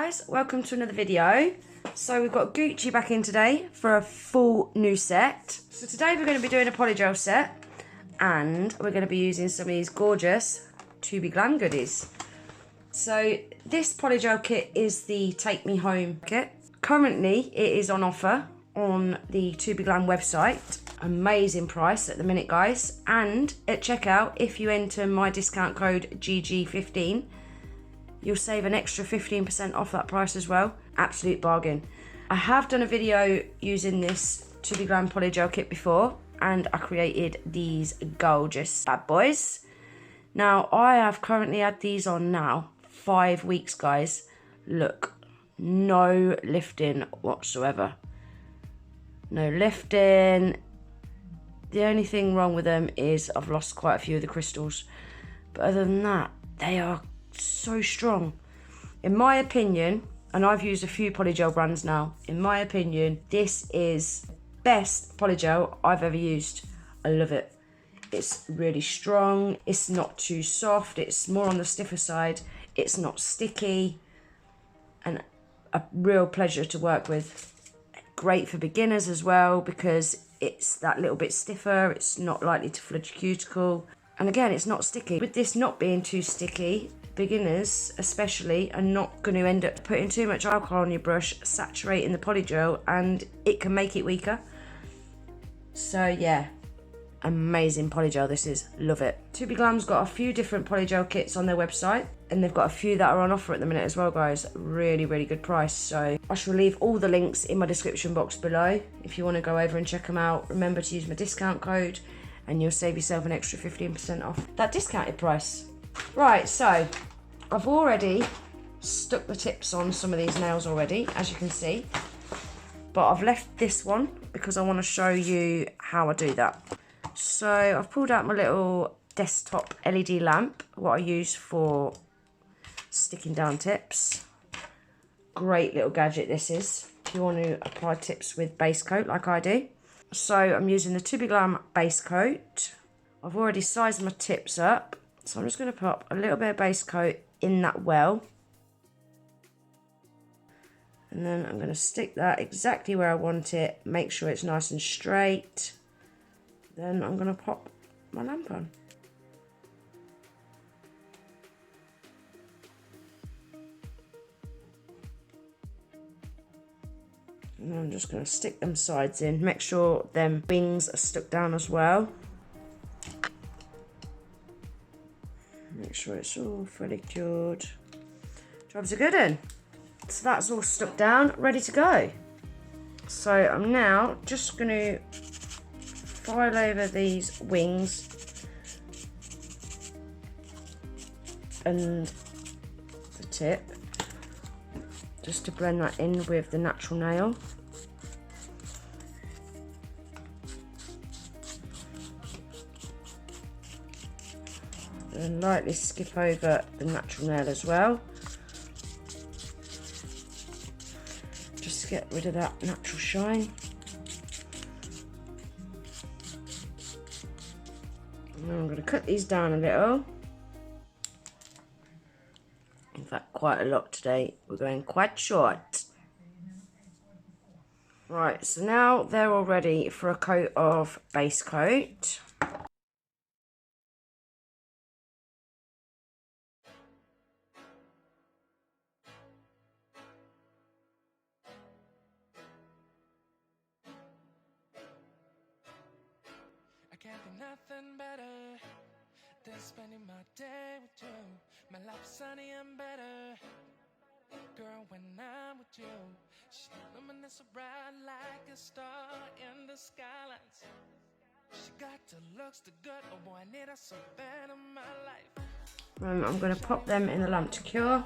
guys, welcome to another video. So we've got Gucci back in today for a full new set. So today we're going to be doing a Polygel set and we're going to be using some of these gorgeous 𝕃𝕚𝕟𝕜 goodies. So this Polygel kit is the Take Me Home kit. Currently it is on offer on the 𝕃𝕚𝕟𝕜 website. Amazing price at the minute, guys. And at checkout, if you enter my discount code GG15, you'll save an extra 15% off that price as well. Absolute bargain. I have done a video using this 𝕃𝕚𝕟𝕜 Polygel kit before, and I created these gorgeous bad boys. Now, I have currently had these on now 5 weeks, guys. Look, no lifting whatsoever. No lifting. The only thing wrong with them is I've lost quite a few of the crystals. But other than that, they are so strong. In my opinion, and I've used a few Polygel brands now, in my opinion, this is best Polygel I've ever used. I love it. It's really strong. It's not too soft. It's more on the stiffer side. It's not sticky. And a real pleasure to work with. Great for beginners as well because it's that little bit stiffer. It's not likely to flood your cuticle. And again, it's not sticky. With this not being too sticky, beginners especially are not going to end up putting too much alcohol on your brush, saturating the Polygel, and it can make it weaker. So yeah, amazing Polygel this is. Love it. 𝕃𝕚𝕟𝕜's got a few different Polygel kits on their website, and they've got a few that are on offer at the minute as well, guys. Really, really good price. So I shall leave all the links in my description box below if you want to go over and check them out. Remember to use my discount code and you'll save yourself an extra 15% off that discounted price. Right, so I've already stuck the tips on some of these nails already, as you can see, but I've left this one because I want to show you how I do that. So I've pulled out my little desktop LED lamp, what I use for sticking down tips. Great little gadget this is, if you want to apply tips with base coat like I do. So I'm using the 𝕃𝕚𝕟𝕜 base coat. I've already sized my tips up, so I'm just going to pop a little bit of base coat in that well. And then I'm going to stick that exactly where I want it, make sure it's nice and straight. Then I'm going to pop my lamp on. And I'm just going to stick them sides in, make sure them wings are stuck down as well. Make sure it's all fully cured. Job's a good one. So that's all stuck down, ready to go. So I'm now just going to file over these wings and the tip, just to blend that in with the natural nail. And lightly skip over the natural nail as well, just to get rid of that natural shine. Now I'm going to cut these down a little. In fact, quite a lot today. We're going quite short. Right, so now they're all ready for a coat of base coat. Can't be nothing better than spending my day with you. My life's sunny and better, girl, when I'm with you. She luminous so bright like a star in the skylines. She got the looks, the good, oh boy, I need her so bad in my life. I'm going to pop them in the lamp to cure.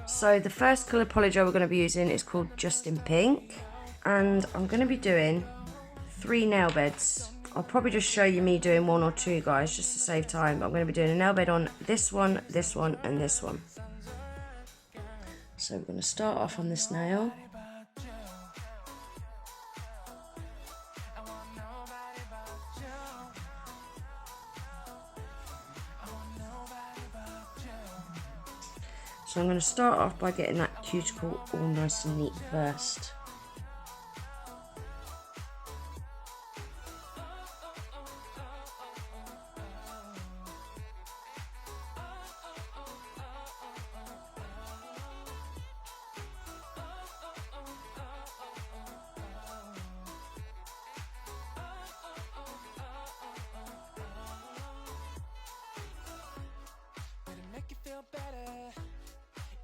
So the first colour Polygel we're going to be using is called Just in Pink, and I'm going to be doing 3 nail beds. I'll probably just show you me doing 1 or 2, guys, just to save time. But I'm going to be doing a nail bed on this one, and this one. So we're going to start off on this nail. So I'm going to start off by getting that cuticle all nice and neat first. Better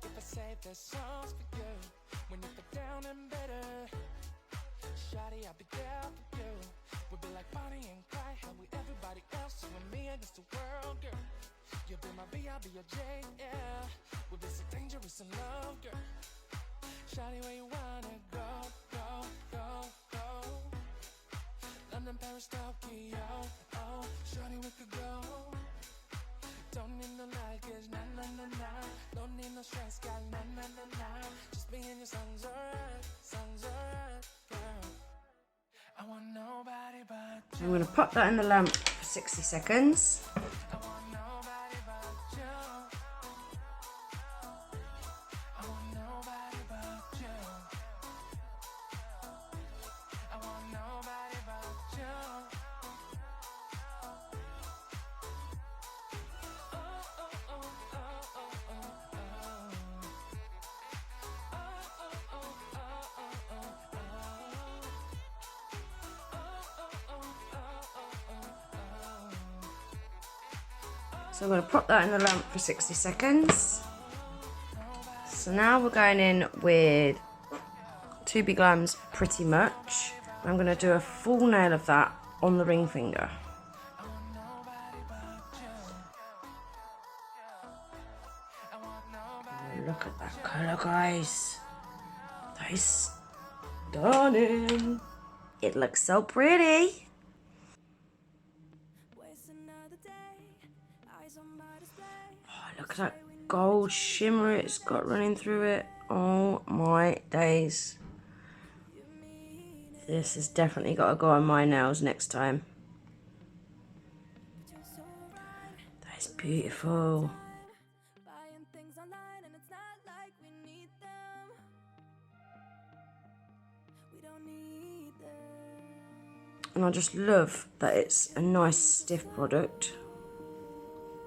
if I save the songs for you when you feel down and better. Shawty, I'll be there for you. We'll be like Bonnie and Clyde, how we everybody else, you and me against the world, girl. You'll be my B, I'll be your J, yeah. We'll be so dangerous in love, girl. Shawty, where you wanna go, go, go, go? London, Paris, Tokyo, oh, shawty, we could go. Don't need no luggage, nah, nah, nah, nah. Don't need no stress, gal, nah, nah, nah, nah. Just me and your songs alright, girl. I want nobody but you. I'm going to pop that in the lamp for 60 seconds. I want nobody but you. I want nobody but you. I want nobody but you. So I'm going to pop that in the lamp for 60 seconds. So now we're going in with 2B Pretty Much. I'm going to do a full nail of that on the ring finger. Oh, look at that colour, guys. That is stunning. It looks so pretty. Oh, look at that gold shimmer it's got running through it. Oh my days. This has definitely got to go on my nails next time. That is beautiful. And I just love that it's a nice stiff product.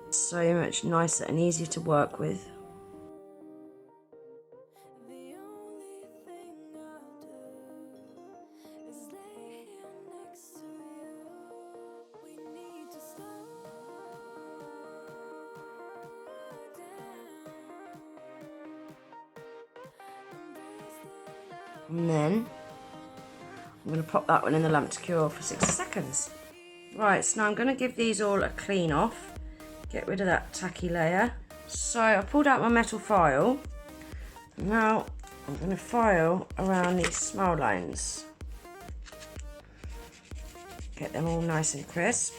It's so much nicer and easier to work with. And then I'm going to pop that one in the lamp to cure for 60 seconds. Right, so now I'm going to give these all a clean off. Get rid of that tacky layer. So I pulled out my metal file. Now I'm going to file around these smile lines. Get them all nice and crisp.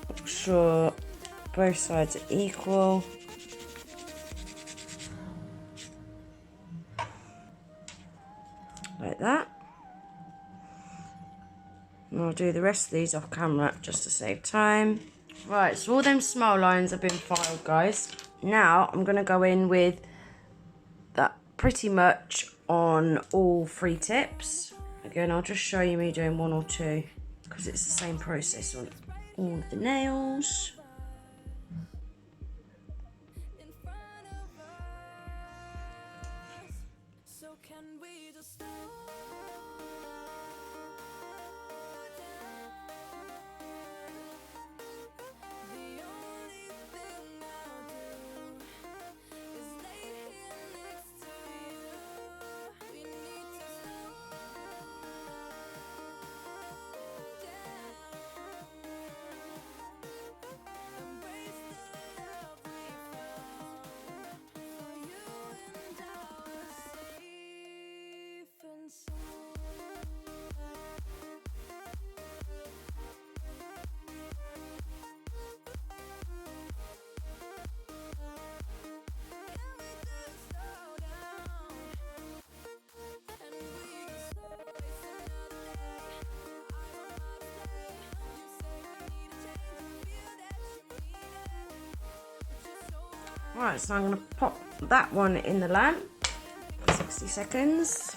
Make sure both sides are equal. Like that. And I'll do the rest of these off camera just to save time. Right, so all them smile lines have been filed, guys. Now I'm going to go in with that Pretty Much on all 3 tips. Again, I'll just show you me doing 1 or 2 because it's the same process on all of the nails. Right, so I'm going to pop that one in the lamp for 60 seconds.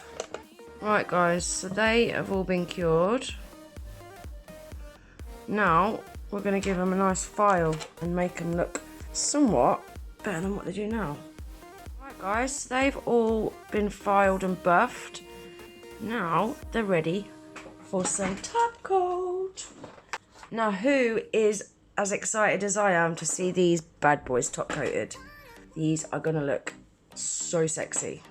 Right guys, so they have all been cured. Now we're going to give them a nice file and make them look somewhat better than what they do now. Right guys, they've all been filed and buffed. Now they're ready for some top coat. Now who is as excited as I am to see these bad boys top coated? These are going to look so sexy.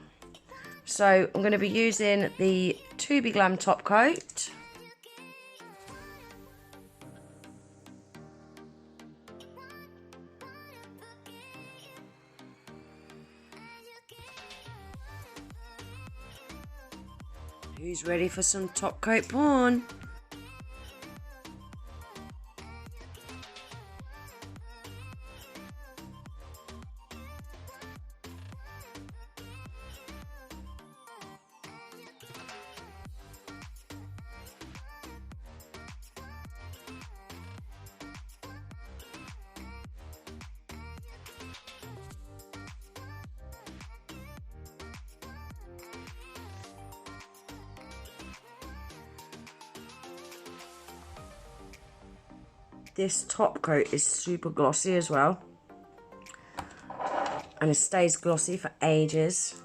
So I'm going to be using the 𝕃𝕚𝕟𝕤 top coat. Who's ready for some top coat porn? This top coat is super glossy as well, and it stays glossy for ages.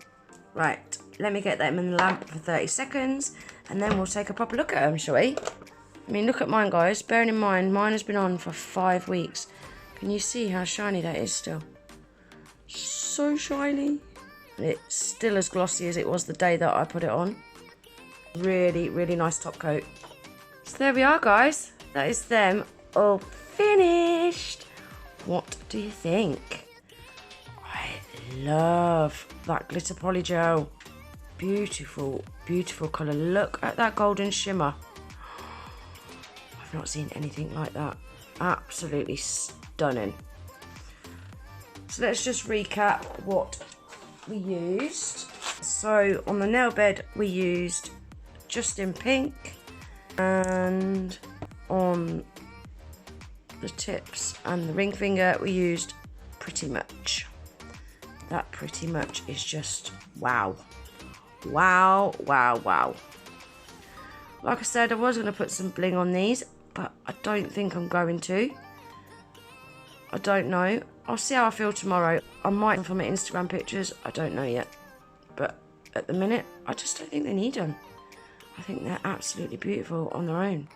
Right, let me get them in the lamp for 30 seconds and then we'll take a proper look at them, shall we? I mean, look at mine guys, bearing in mind mine has been on for 5 weeks. Can you see how shiny that is still? So shiny. And it's still as glossy as it was the day that I put it on. Really, really nice top coat. So there we are guys, that is them all finished. What do you think? I love that glitter polygel. Beautiful, beautiful colour. Look at that golden shimmer. I've not seen anything like that. Absolutely stunning. So let's just recap what we used. So on the nail bed we used Just in Pink, and on the tips and the ring finger we used Pretty Much. That Pretty Much is just wow. Wow, wow, wow. Like I said, I was going to put some bling on these, but I don't think I'm going to. I don't know. I'll see how I feel tomorrow. I might for my Instagram pictures, I don't know yet. But at the minute, I just don't think they need them. I think they're absolutely beautiful on their own.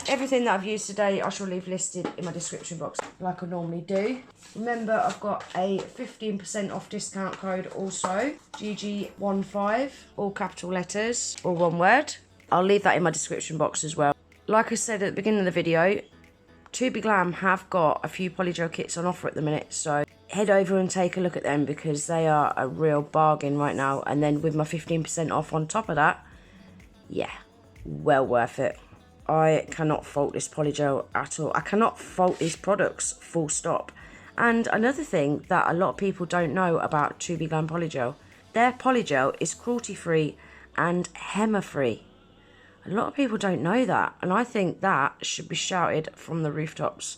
Everything that I've used today I shall leave listed in my description box like I normally do. Remember, I've got a 15% off discount code also, GG15, all capital letters, all one word. I'll leave that in my description box as well. Like I said at the beginning of the video, 𝕃𝕚𝕟𝕤 have got a few polygel kits on offer at the minute, so head over and take a look at them because they are a real bargain right now. And then with my 15% off on top of that, yeah, well worth it. I cannot fault this polygel at all. I cannot fault these products, full stop. And another thing that a lot of people don't know about 𝕃𝕚𝕟𝕤 polygel, their polygel is cruelty-free and Hema-free. A lot of people don't know that, and I think that should be shouted from the rooftops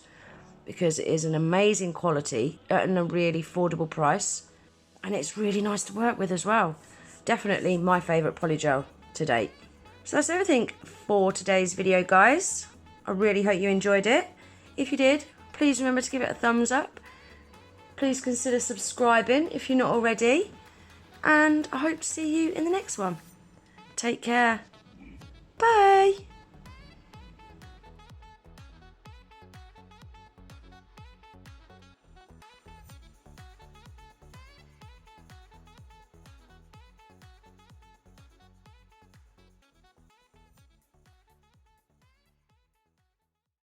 because it is an amazing quality at a really affordable price, and it's really nice to work with as well. Definitely my favourite polygel to date. So that's everything for today's video, guys. I really hope you enjoyed it. If you did, please remember to give it a thumbs up. Please consider subscribing if you're not already. And I hope to see you in the next one. Take care. Bye.